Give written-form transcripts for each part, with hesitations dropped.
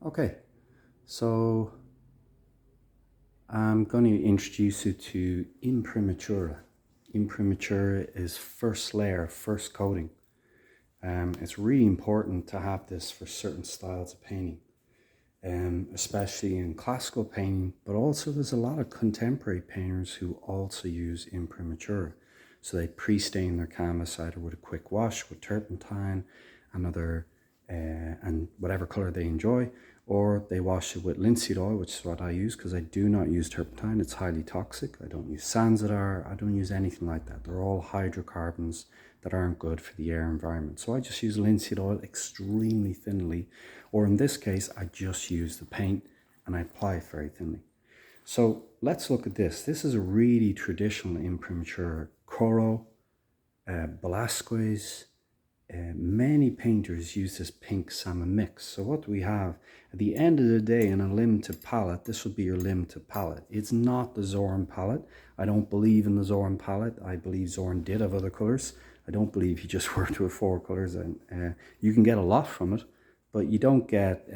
Okay, so I'm going to introduce you to Imprimatura. Imprimatura is first layer, first coating. It's really important to have this for certain styles of painting, especially in classical painting, but also there's a lot of contemporary painters who also use Imprimatura. So they pre-stain their canvas either with a quick wash, with turpentine, and whatever color they enjoy, or they wash it with linseed oil, which is what I use because I do not use turpentine. It's highly toxic. I don't use Sansadar. I don't use anything like that. They're all hydrocarbons that aren't good for the air environment. So I just use linseed oil extremely thinly, or in this case, I just use the paint and I apply it very thinly. So let's look at this. This is a really traditional Imprimatura. Corot, Velázquez, many painters use this pink salmon mix. So what we have at the end of the day in a limited palette, this would be your limited palette. It's not the Zoran palette. I don't believe in the Zoran palette. I believe Zoran did have other colors. I don't believe he just worked with 4 colors. And you can get a lot from it, but you don't get,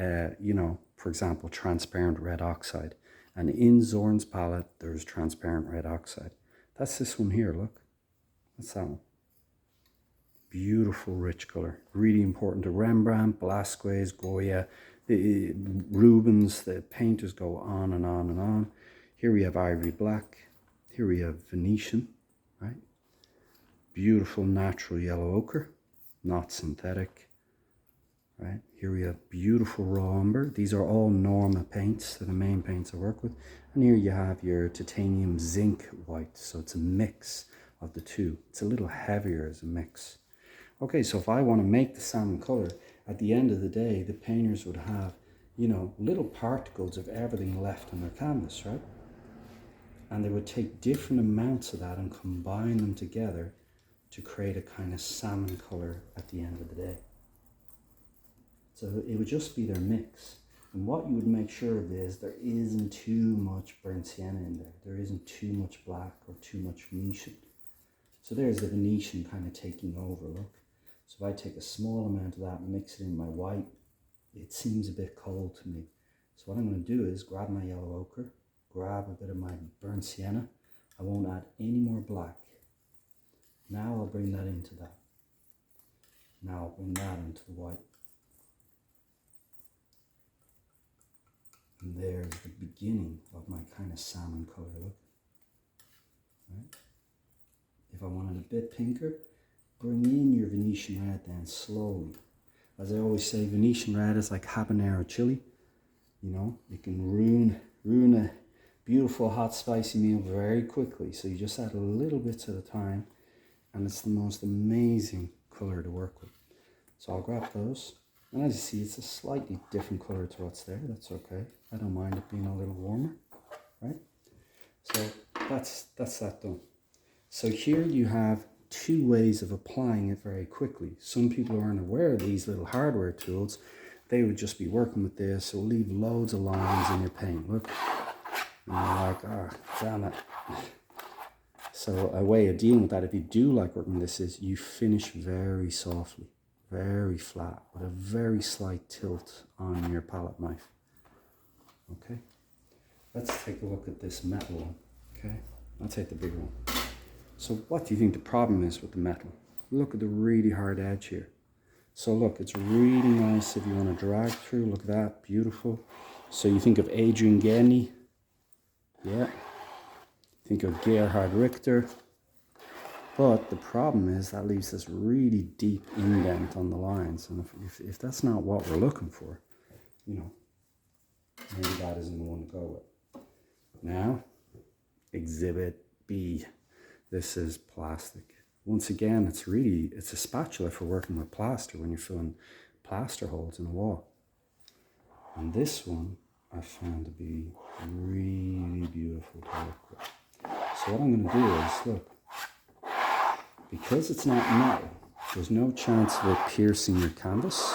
for example, transparent red oxide. And in Zoran's palette, there's transparent red oxide. That's this one here, look. That's that one. Beautiful rich color, really important to Rembrandt, Velázquez, Goya, the Rubens. The painters go on and on and on. Here we have ivory black, here we have Venetian, right? Beautiful natural yellow ochre, not synthetic, right? Here we have beautiful raw umber. These are all Norma paints, they're the main paints I work with. And here you have your titanium zinc white, so it's a mix of the two. It's a little heavier as a mix. Okay, so if I want to make the salmon color, at the end of the day, the painters would have, little particles of everything left on their canvas, right? And they would take different amounts of that and combine them together to create a kind of salmon color at the end of the day. So it would just be their mix. And what you would make sure of is there isn't too much burnt sienna in there. There isn't too much black or too much Venetian. So there's the Venetian kind of taking over, look. So if I take a small amount of that and mix it in my white, it seems a bit cold to me. So what I'm going to do is grab my yellow ochre, grab a bit of my burnt sienna. I won't add any more black. Now I'll bring that into that. Now I'll bring that into the white. And there's the beginning of my kind of salmon color, look. Right? If I wanted a bit pinker, bring in your Venetian red then slowly. As I always say, Venetian red is like habanero chili. It can ruin a beautiful hot spicy meal very quickly. So you just add a little bits at a time and it's the most amazing color to work with. So I'll grab those. And as you see, it's a slightly different color to what's there. That's okay. I don't mind it being a little warmer, right? So that's that done. So here you have 2 ways of applying it very quickly. Some people aren't aware of these little hardware tools. They would just be working with this. So leave loads of lines in your paint. Look, and you're like, damn it. So a way of dealing with that, if you do like working with this, is you finish very softly, very flat, with a very slight tilt on your palette knife. Okay, let's take a look at this metal one. Okay, I'll take the bigger one. So what do you think the problem is with the metal? Look at the really hard edge here. So look, it's really nice if you want to drag through. Look at that, beautiful. So you think of Adrian Genney. Yeah. Think of Gerhard Richter. But the problem is that leaves this really deep indent on the lines. And if that's not what we're looking for, maybe that isn't the one to go with. Now, Exhibit B. This is plastic. Once again, it's a spatula for working with plaster when you're filling plaster holes in a wall. And this one I found to be really beautiful to work with. So what I'm going to do is, look, because it's not metal, there's no chance of it piercing your canvas,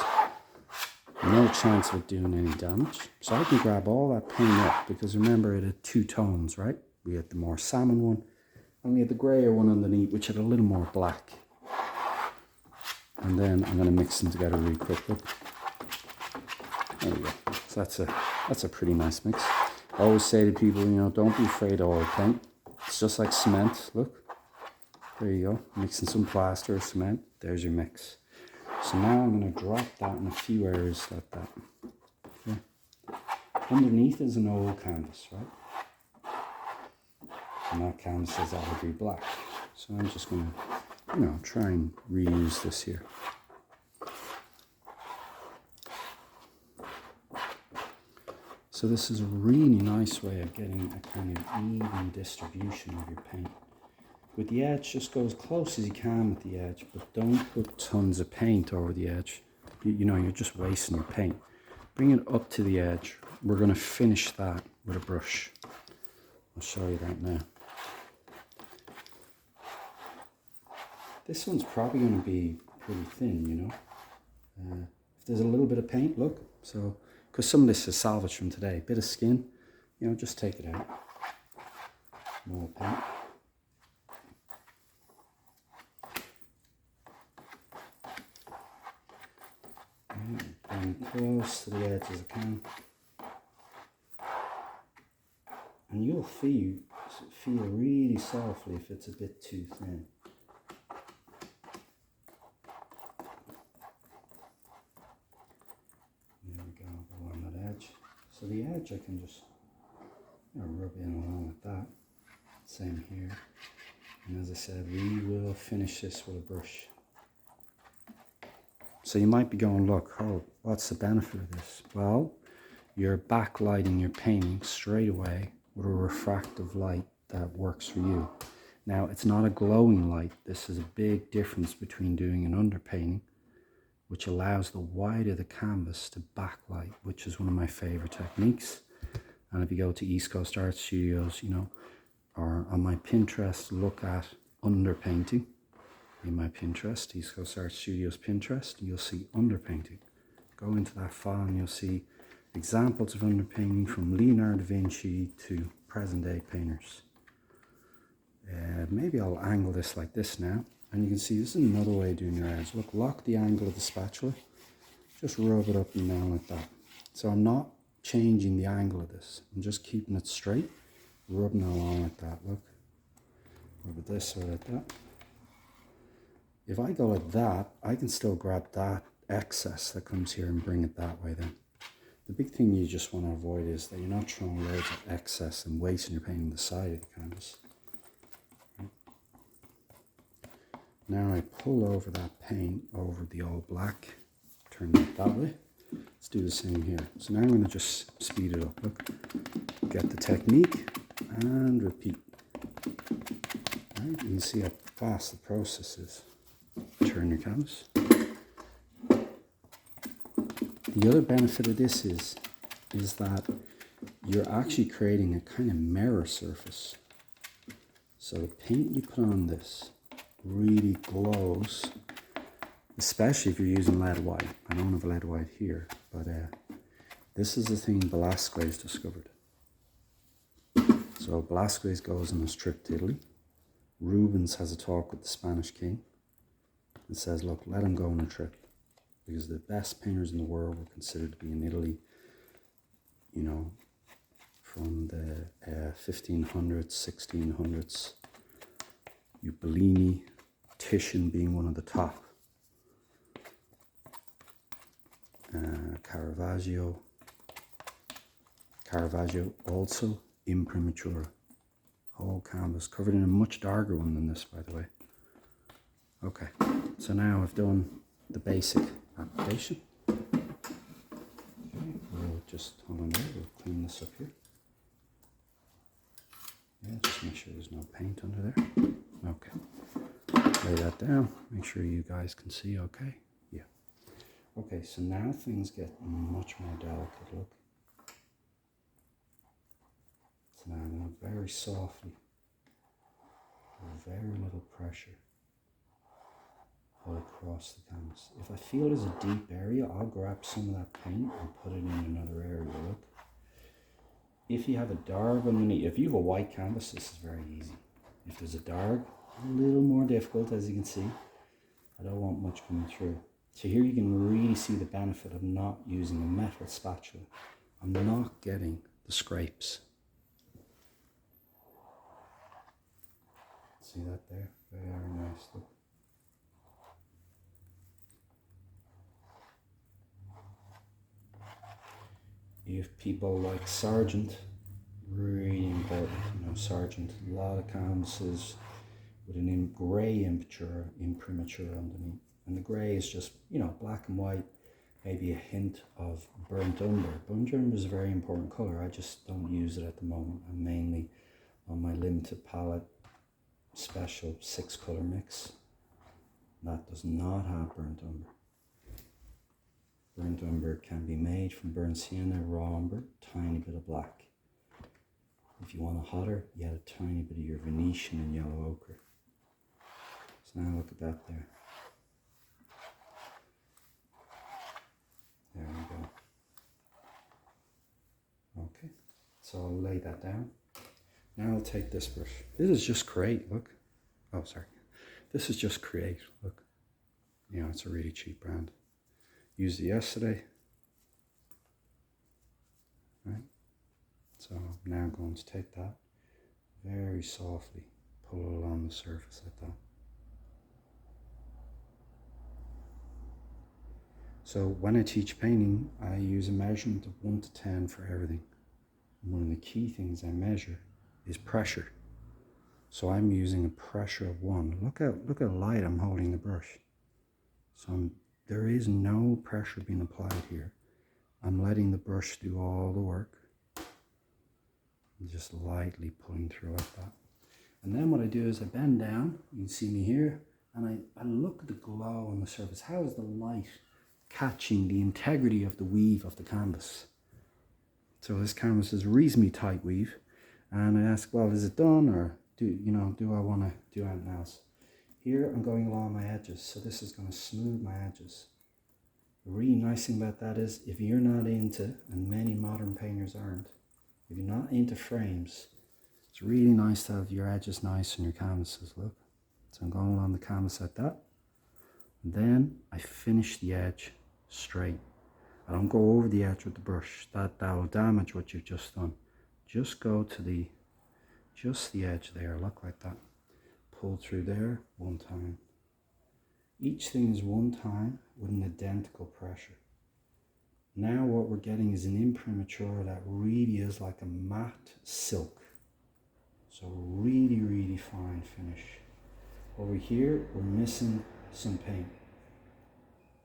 no chance of it doing any damage. So I can grab all that paint up, because remember it had 2 tones, right? We had the more salmon one, and we had the grayer one underneath, which had a little more black. And then I'm going to mix them together really quickly. There we go. So that's a pretty nice mix. I always say to people, you know, don't be afraid of oil paint. It's just like cement. Look, there you go. Mixing some plaster or cement. There's your mix. So now I'm going to drop that in a few areas like that. Okay. Underneath is an old canvas, right? And that canvas is ivory black. So I'm just going to, you know, try and reuse this here. So this is a really nice way of getting a kind of even distribution of your paint. With the edge, just go as close as you can with the edge, but don't put tons of paint over the edge. You know, you're just wasting your paint. Bring it up to the edge. We're going to finish that with a brush. I'll show you that now. This one's probably going to be pretty thin, you know. If there's a little bit of paint, look. So, because some of this is salvaged from today, bit of skin, you know, just take it out. More paint. Bring close to the edge as I can. And you'll feel really softly if it's a bit too thin. There we go, along that edge. So the edge I can just, you know, rub in along with that. Same here. And as I said, we will finish this with a brush. So you might be going, look, oh, what's the benefit of this? Well, you're backlighting your painting straight away with a refractive light that works for you. Now, it's not a glowing light. This is a big difference between doing an underpainting, which allows the white of the canvas to backlight, which is one of my favorite techniques. And if you go to East Coast Art Studios, you know, or on my Pinterest, look at underpainting. In my Pinterest, East Coast Art Studios Pinterest, you'll see underpainting. Go into that file and you'll see examples of underpainting from Leonardo da Vinci to present day painters. Maybe I'll angle this like this now, and you can see this is another way of doing your eyes. Look, lock the angle of the spatula, just rub it up and down like that. So I'm not changing the angle of this, I'm just keeping it straight, rubbing along like that. Look, rub it this or like that. If I go like that, I can still grab that excess that comes here and bring it that way then. The big thing you just want to avoid is that you're not throwing loads of excess and wasting your paint on the side of the canvas. Now I pull over that paint over the old black, turn it that way. Let's do the same here. So now I'm going to just speed it up. Look, get the technique and repeat. Right, you can see how fast the process is. Turn your canvas. The other benefit of this is that you're actually creating a kind of mirror surface. So the paint you put on this really glows, especially if you're using lead white. I don't have lead white here, but this is the thing Velázquez discovered. So Velázquez goes on his trip to Italy. Rubens has a talk with the Spanish king and says, look, let him go on a trip, because the best painters in the world were considered to be in Italy, you know, from the 1500s, 1600s. Bellini, Titian being one of the top. Caravaggio also, Imprimatur. Whole canvas, covered in a much darker one than this, by the way. Okay, so now I've done the basic application. Okay, we'll just, hold on there, we'll clean this up here. Yeah, just make sure there's no paint under there. Okay, lay that down, make sure you guys can see okay. Yeah. Okay, so now things get much more delicate, look. So now I'm going to very softly, with very little pressure, pull across the canvas. If I feel there's a deep area, I'll grab some of that paint and put it in another area, look. If you have a dark underneath, if you have a white canvas, this is very easy. If there's a dark, a little more difficult, as you can see. I don't want much coming through. So here you can really see the benefit of not using a metal spatula. I'm not getting the scrapes. See that there? Very nice. Look. If people like Sargent, really important, you know, Sargent, a lot of canvases with an grey imprimatur underneath. And the grey is just, you know, black and white, maybe a hint of burnt umber. Burnt umber is a very important colour. I just don't use it at the moment. I'm mainly on my limited palette special 6 colour mix. That does not have burnt umber. Burnt umber can be made from burnt sienna, raw umber, tiny bit of black. If you want it hotter, you add a tiny bit of your Venetian and yellow ochre. So now look at that there. There we go. Okay, so I'll lay that down. Now I'll take this brush. This is just Create, look. Oh, sorry. This is just Create, look. You know, it's a really cheap brand. Used it yesterday. Right? So now I'm going to take that very softly, pull it along the surface like that. So when I teach painting, I use a measurement of 1 to 10 for everything. And one of the key things I measure is pressure. So I'm using a pressure of 1. Look how light I'm holding the brush. So there is no pressure being applied here. I'm letting the brush do all the work. I'm just lightly pulling through like that. And then what I do is I bend down, you can see me here, and I look at the glow on the surface. How is the light catching the integrity of the weave of the canvas? So this canvas is a reasonably tight weave. And I ask, well, is it done, or do I want to do anything else? Here I'm going along my edges, so this is going to smooth my edges. The really nice thing about that is, if you're not into, and many modern painters aren't, if you're not into frames, it's really nice to have your edges nice on your canvases, look. So I'm going along the canvas like that. And then I finish the edge straight. I don't go over the edge with the brush. That'll damage what you've just done. Just go to just the edge there, look, like that. Pull through there 1 time. Each thing is 1 time with an identical pressure. Now what we're getting is an imprimatur that really is like a matte silk. So really, really fine finish. Over here, we're missing some paint.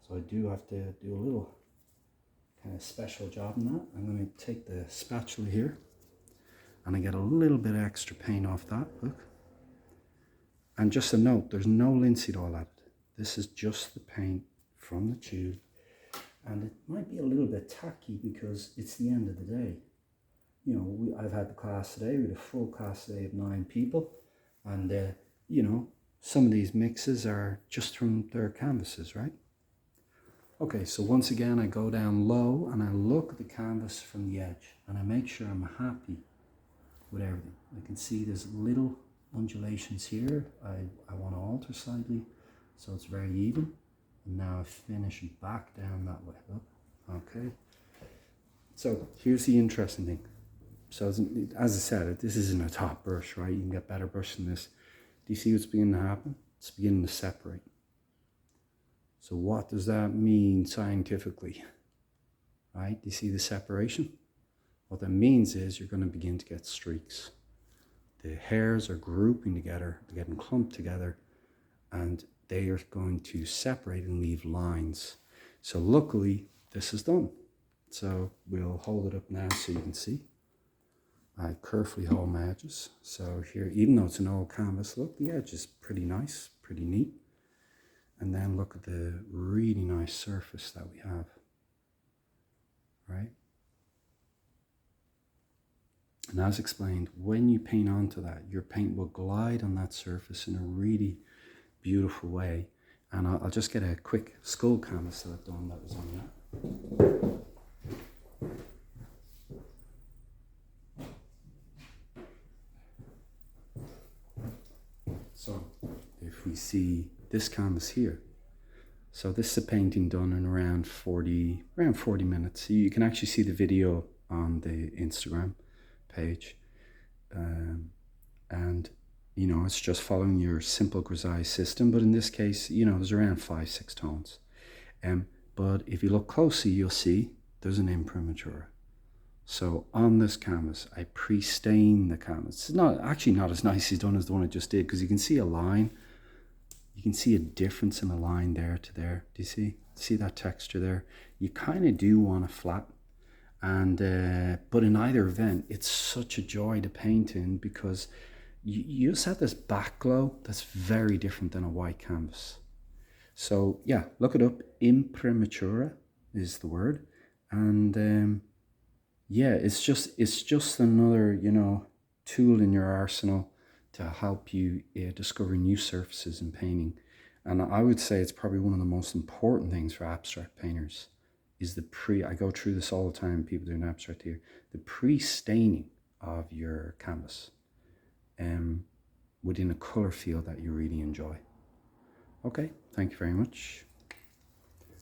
So I do have to do a little kind of special job on that. I'm going to take the spatula here and I get a little bit extra paint off that, look. And just a note, there's no linseed oil added. This is just the paint from the tube. And it might be a little bit tacky because it's the end of the day. You know, I've had the class today, we had a full class today of 9 people. And, you know, some of these mixes are just from their canvases, right? Okay, so once again, I go down low and I look at the canvas from the edge and I make sure I'm happy with everything. I can see there's little undulations here. I want to alter slightly so it's very even. And now I finish back down that way, look. Okay. So here's the interesting thing. So as I said, this isn't a top brush, right? You can get better brush than this. Do you see what's beginning to happen? It's beginning to separate. So what does that mean scientifically? Right? Do you see the separation? What that means is you're going to begin to get streaks. The hairs are grouping together, they're getting clumped together, and they are going to separate and leave lines. So luckily, this is done. So we'll hold it up now so you can see. I carefully hold my edges. So here, even though it's an old canvas, look, the edge is pretty nice, pretty neat. And then look at the really nice surface that we have, right? And as explained, when you paint onto that, your paint will glide on that surface in a really beautiful way. And I'll just get a quick skull canvas that I've done that was on that. So if we see this canvas here, so this is a painting done in around 40 minutes. You can actually see the video on the Instagram page. And it's just following your simple grisaille system, but in this case, there's around 5-6 tones. But if you look closely, you'll see there's an imprimatura. So on this canvas, I pre-stain the canvas. It's not as nicely done as the one I just did, because you can see a line. You can see a difference in the line there to there. Do you see that texture there? You kind of do want a flat. And but in either event, it's such a joy to paint in, because you just have this back glow that's very different than a white canvas. So yeah, look it up. Imprimatura is the word. And yeah, it's just another tool in your arsenal to help you discover new surfaces in painting. And I would say it's probably one of the most important things for abstract painters is I go through this all the time, people doing abstract here, the pre-staining of your canvas within a color field that you really enjoy. Okay, thank you very much.